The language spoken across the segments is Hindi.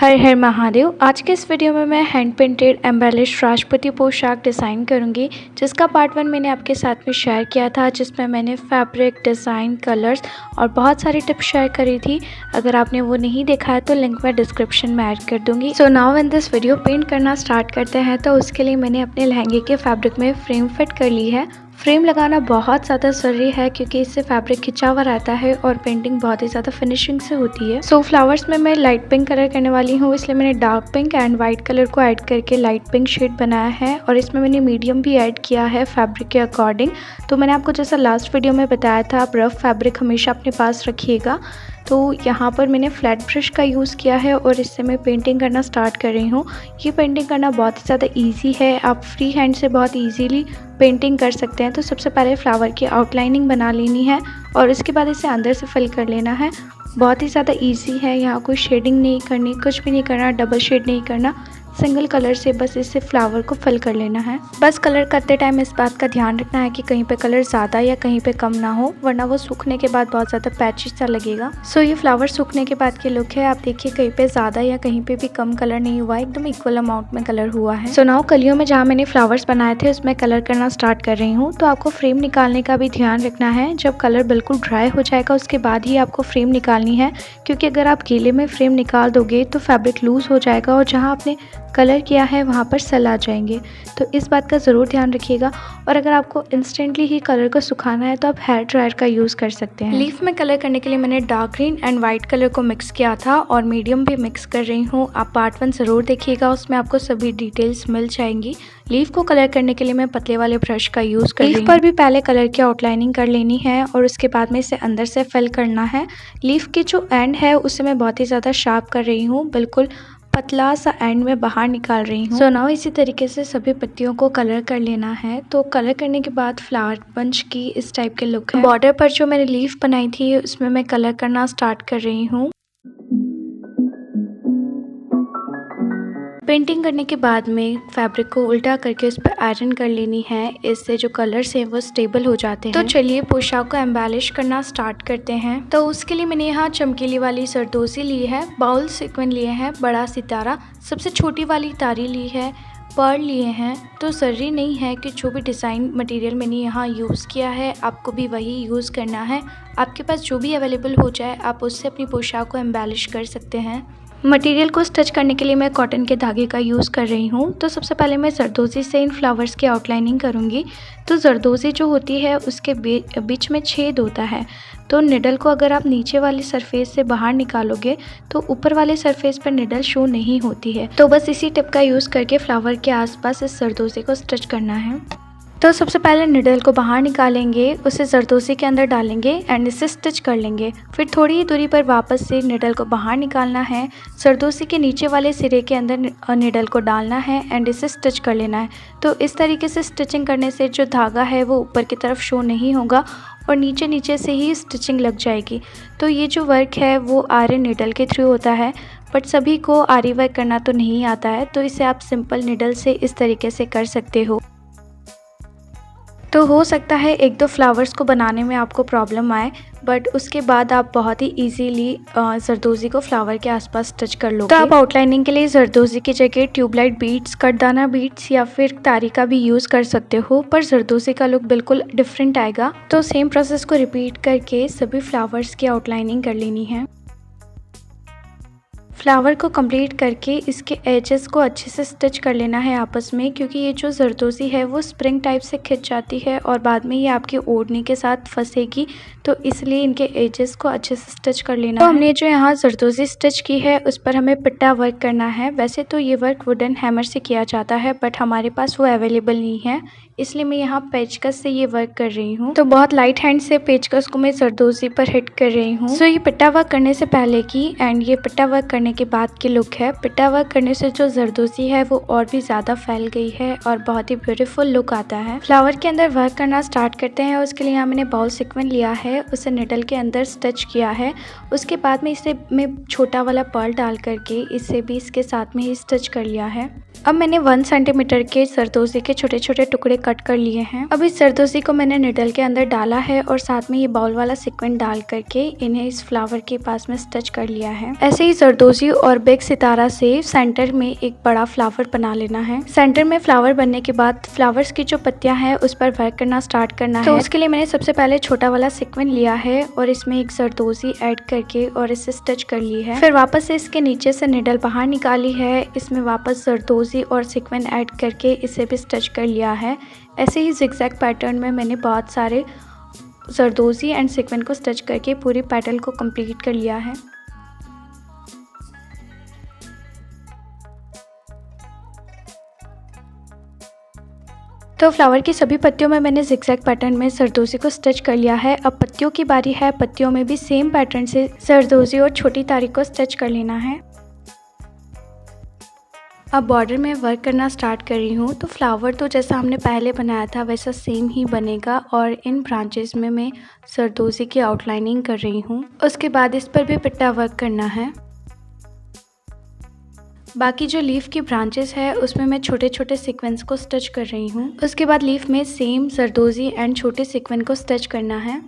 हर हर महादेव। आज के इस वीडियो में मैं हैंड पेंटेड एम्बेलिश राजपूती पोशाक डिज़ाइन करूंगी, जिसका पार्ट 1 मैंने आपके साथ में शेयर किया था, जिसमें मैंने फैब्रिक, डिज़ाइन, कलर्स और बहुत सारी टिप्स शेयर करी थी। अगर आपने वो नहीं देखा है तो लिंक मैं डिस्क्रिप्शन में ऐड कर दूंगी। So now in this video paint करना स्टार्ट करते हैं। तो उसके लिए मैंने अपने लहंगे के फैब्रिक में फ्रेम फिट कर ली है। फ्रेम लगाना बहुत ज़्यादा ज़रूरी है क्योंकि इससे फैब्रिक खिंचा हुआ रहता है और पेंटिंग बहुत ही ज़्यादा फिनिशिंग से होती है। सो फ्लावर्स में मैं लाइट पिंक कलर करने वाली हूँ, इसलिए मैंने dark pink and white colour को ऐड करके लाइट पिंक शेड बनाया है और इसमें मैंने मीडियम भी ऐड किया है फैब्रिक के अकॉर्डिंग। तो मैंने आपको जैसा लास्ट वीडियो में बताया था, आप रफ फैब्रिक हमेशा अपने पास रखिएगा। तो यहाँ पर मैंने फ्लैट ब्रश का यूज़ किया है और इससे मैं पेंटिंग करना स्टार्ट कर रही हूँ। ये पेंटिंग करना बहुत ही ज़्यादा इजी है, आप फ्री हैंड से बहुत इजीली पेंटिंग कर सकते हैं। तो सबसे पहले फ्लावर की आउटलाइनिंग बना लेनी है और इसके बाद इसे अंदर से फिल कर लेना है। बहुत ही ज़्यादा इजी है, यहाँ कोई शेडिंग नहीं करनी, कुछ भी नहीं करना, डबल शेड नहीं करना, सिंगल कलर से बस इसे फ्लावर को फिल कर लेना है। बस कलर करते टाइम इस बात का ध्यान रखना है कि कहीं पे कलर ज़्यादा या कहीं पे कम ना हो, वरना वो सूखने के बाद बहुत ज़्यादा पैची सा लगेगा। सो ये फ्लावर सूखने के बाद के लुक है। आप देखिए कहीं पे ज़्यादा या कहीं पे भी कम कलर नहीं हुआ, एकदम इक्वल अमाउंट में कलर हुआ है। सो नाउ कलियों में जहाँ मैंने फ्लावर्स बनाए थे उसमें कलर करना स्टार्ट कर रही हूँ। तो आपको फ्रेम निकालने का भी ध्यान रखना है। जब कलर बिल्कुल ड्राई हो जाएगा उसके बाद ही आपको फ्रेम निकालनी है, क्योंकि अगर आप गीले में फ्रेम निकाल दोगे तो फैब्रिक लूज हो जाएगा और जहाँ आपने कलर किया है वहाँ पर सल आ जाएंगे। तो इस बात का ज़रूर ध्यान रखिएगा। और अगर आपको इंस्टेंटली ही कलर को सुखाना है तो आप हेयर ड्रायर का यूज़ कर सकते हैं। लीफ में कलर करने के लिए मैंने dark green and white colour को मिक्स किया था और मीडियम भी मिक्स कर रही हूँ। आप पार्ट 1 ज़रूर देखिएगा, उसमें आपको सभी डिटेल्स मिल जाएंगी। लीफ को कलर करने के लिए मैं पतले वाले ब्रश का यूज़ कर रही हूँ। लीफ पर भी पहले कलर की आउटलाइनिंग कर लेनी है और उसके बाद में इसे अंदर से फिल करना है। लीफ की जो एंड है उसे मैं बहुत ही ज़्यादा शार्प कर रही हूँ, बिल्कुल पतला सा एंड में बाहर निकाल रही हूँ। सो नाउ इसी तरीके से सभी पत्तियों को कलर कर लेना है। तो कलर करने के बाद फ्लावर बंच की इस टाइप के लुक है। बॉर्डर पर जो मैंने लीफ बनाई थी उसमें मैं कलर करना स्टार्ट कर रही हूँ। पेंटिंग करने के बाद में फैब्रिक को उल्टा करके उस पर आयरन कर लेनी है, इससे जो कलर्स हैं वो स्टेबल हो जाते हैं। तो चलिए पोशाक को एम्बेलिश करना स्टार्ट करते हैं। तो उसके लिए मैंने यहाँ चमकीली वाली सरदोसी ली है, बाउल सीक्वेंस लिए हैं, बड़ा सितारा, सबसे छोटी वाली तारी ली है, पर्ल लिए हैं। तो ज़रूरी नहीं है कि जो भी डिज़ाइन मटेरियल मैंने यहाँ यूज़ किया है आपको भी वही यूज़ करना है। आपके पास जो भी अवेलेबल हो जाए आप उससे अपनी पोशाक को एम्बेलिश कर सकते हैं। मटेरियल को स्टिच करने के लिए मैं कॉटन के धागे का यूज़ कर रही हूँ। तो सबसे पहले मैं जरदोसी से इन फ्लावर्स की आउटलाइनिंग करूँगी। तो जरदोसी जो होती है उसके बीच में छेद होता है। तो निडल को अगर आप नीचे वाली सरफेस से बाहर निकालोगे तो ऊपर वाले सरफेस पर निडल शो नहीं होती है। तो बस इसी टिप का यूज़ करके फ्लावर के आसपास इस जरदोसी को स्टिच करना है। तो सबसे पहले निडल को बाहर निकालेंगे, उसे जरदोसी के अंदर डालेंगे एंड इसे स्टिच कर लेंगे। फिर थोड़ी ही दूरी पर वापस से निडल को बाहर निकालना है, जरदोसी के नीचे वाले सिरे के अंदर निडल को डालना है एंड इसे स्टिच कर लेना है। तो इस तरीके से स्टिचिंग करने से जो धागा है वो ऊपर की तरफ शो नहीं होगा और नीचे नीचे से ही स्टिचिंग लग जाएगी। तो ये जो वर्क है वो आरी निडल के थ्रू होता है, बट सभी को आरी वर्क करना तो नहीं आता है, तो इसे आप सिंपल निडल से इस तरीके से कर सकते हो। तो हो सकता है 1-2 फ्लावर्स को बनाने में आपको प्रॉब्लम आए, बट उसके बाद आप बहुत ही इजीली जरदोसी को फ्लावर के आसपास स्टिच कर लोगे। तो आप आउटलाइनिंग के लिए जरदोसी की जगह ट्यूबलाइट बीड्स, कटदाना बीड्स या फिर तारी का भी यूज़ कर सकते हो, पर जरदोसी का लुक बिल्कुल डिफरेंट आएगा। तो सेम प्रोसेस को रिपीट करके सभी फ्लावर्स की आउटलाइनिंग कर लेनी है। फ्लावर को कंप्लीट करके इसके एजेस को अच्छे से स्टिच कर लेना है आपस में, क्योंकि ये जो जरदोसी है वो स्प्रिंग टाइप से खिंच जाती है और बाद में ये आपकी ओढ़नी के साथ फंसेगी, तो इसलिए इनके एजेस को अच्छे से स्टिच कर लेना है। तो हमने जो यहाँ जरदोसी स्टिच की है उस पर हमें पिट्टा वर्क करना है। वैसे तो ये वर्क वुडन हैमर से किया जाता है, बट हमारे पास वो अवेलेबल नहीं है, इसलिए मैं यहाँ पेचकस से ये वर्क कर रही हूँ। तो बहुत लाइट हैंड से पेचकस को मैं जरदोसी पर हिट कर रही हूँ। सो ये पिट्टा वर्क करने से पहले की एंड ये पिट्टा वर्क करने के बाद की लुक है। पिट्टा वर्क करने से जो जरदोसी है वो और भी ज़्यादा फैल गई है और बहुत ही ब्यूटीफुल लुक आता है। फ्लावर के अंदर वर्क करना स्टार्ट करते हैं। उसके लिए यहाँ मैंने बाउल सीक्वेंस लिया है, उसे निडल के अंदर स्टिच किया है। उसके बाद में इसे मैं छोटा वाला पर्ल डाल करके इसे भी इसके साथ में ही स्टिच कर लिया है। अब मैंने 1 सेंटीमीटर के जरदोसी के छोटे छोटे टुकड़े कट कट कर लिए हैं। अब इस जरदोसी को मैंने निडल के अंदर डाला है और साथ में ये बाउल वाला सीक्वेंस डाल करके इन्हें इस फ्लावर के पास में स्टिच कर लिया है। ऐसे ही जरदोसी और बिग सितारा से सेंटर में एक बड़ा फ्लावर बना लेना है। सेंटर में फ्लावर बनने के बाद फ्लावर्स की जो पत्तियां हैं उस पर वर्क करना स्टार्ट करना है। तो उसके लिए मैंने सबसे पहले छोटा वाला सीक्वेंस लिया है और इसमें एक जरदोसी ऐड करके और इसे स्टिच कर ली है। फिर वापस से इसके नीचे से निडल बाहर निकाली है, इसमें वापस जरदोसी और सीक्वेंस ऐड करके इसे भी स्टिच कर लिया है। ऐसे ही जिगजैग पैटर्न में मैंने बहुत सारे जरदोसी एंड सीक्वेंस को स्टिच करके पूरी पैटर्न को कंप्लीट कर लिया है। तो फ्लावर की सभी पत्तियों में मैंने जिगजैग पैटर्न में जरदोसी को स्टिच कर लिया है। अब पत्तियों की बारी है। पत्तियों में भी सेम पैटर्न से जरदोसी और छोटी तारी को स्टिच कर लेना है। अब बॉर्डर में वर्क करना स्टार्ट कर रही हूँ। तो फ्लावर तो जैसा हमने पहले बनाया था वैसा सेम ही बनेगा और इन ब्रांचेस में मैं जरदोसी की आउटलाइनिंग कर रही हूँ। उसके बाद इस पर भी पिट्टा वर्क करना है। बाकी जो लीफ की ब्रांचेस है उसमें मैं छोटे छोटे सीक्वेंस को स्टिच कर रही हूँ। उसके बाद लीफ में सेम जरदोसी एंड छोटे सीक्वेंस को स्टिच करना है।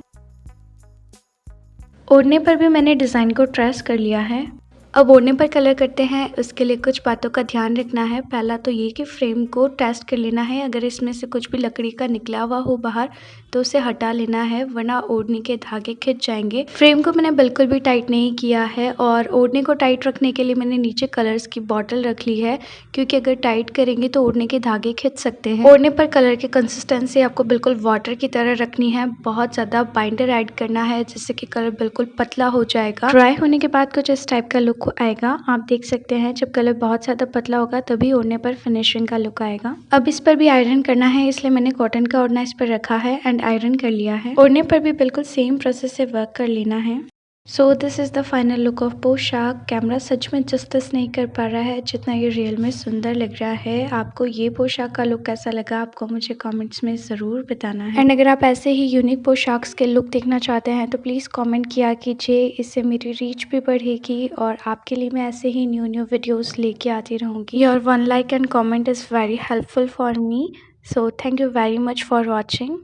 ओढ़ने पर भी मैंने डिज़ाइन को ट्रेस कर लिया है। अब ओढ़ने पर कलर करते हैं। उसके लिए कुछ बातों का ध्यान रखना है। पहला तो ये कि फ्रेम को टेस्ट कर लेना है। अगर इसमें से कुछ भी लकड़ी का निकला हुआ हो बाहर तो उसे हटा लेना है, वरना ओढ़ने के धागे खिंच जाएंगे। फ्रेम को मैंने बिल्कुल भी टाइट नहीं किया है और ओढ़ने को टाइट रखने के लिए मैंने नीचे कलर्स की बॉटल रख ली है, क्योंकि अगर टाइट करेंगे तो ओढ़ने के धागे खिंच सकते हैं। ओढ़ने पर कलर की कंसिस्टेंसी आपको बिल्कुल वाटर की तरह रखनी है। बहुत ज़्यादा बाइंडर ऐड करना है जिससे कि कलर बिल्कुल पतला हो जाएगा। ड्राई होने के बाद कुछ इस टाइप का लुक आएगा। आप देख सकते हैं जब कलर बहुत ज़्यादा पतला होगा तभी ओढ़ने पर फिनिशिंग का लुक आएगा। अब इस पर भी आयरन करना है, इसलिए मैंने कॉटन का ओढ़ना इस पर रखा है एंड आयरन कर लिया है। ओढ़ने पर भी बिल्कुल सेम प्रोसेस से वर्क कर लेना है। So this is the final look of पोशाक। कैमरा सच में जस्टिस नहीं कर पा रहा है जितना ये रियल में सुंदर लग रहा है। आपको ये पोशाक का लुक कैसा लगा आपको मुझे कमेंट्स में ज़रूर बताना है। एंड अगर आप ऐसे ही यूनिक पोशाक्स के लुक देखना चाहते हैं तो प्लीज़ कमेंट किया कीजिए, इससे मेरी रीच भी बढ़ेगी और आपके लिए मैं ऐसे ही न्यू वीडियोज़ लेके आती रहूँगी। Your one like and comment is very helpful for me. So thank you very much for watching.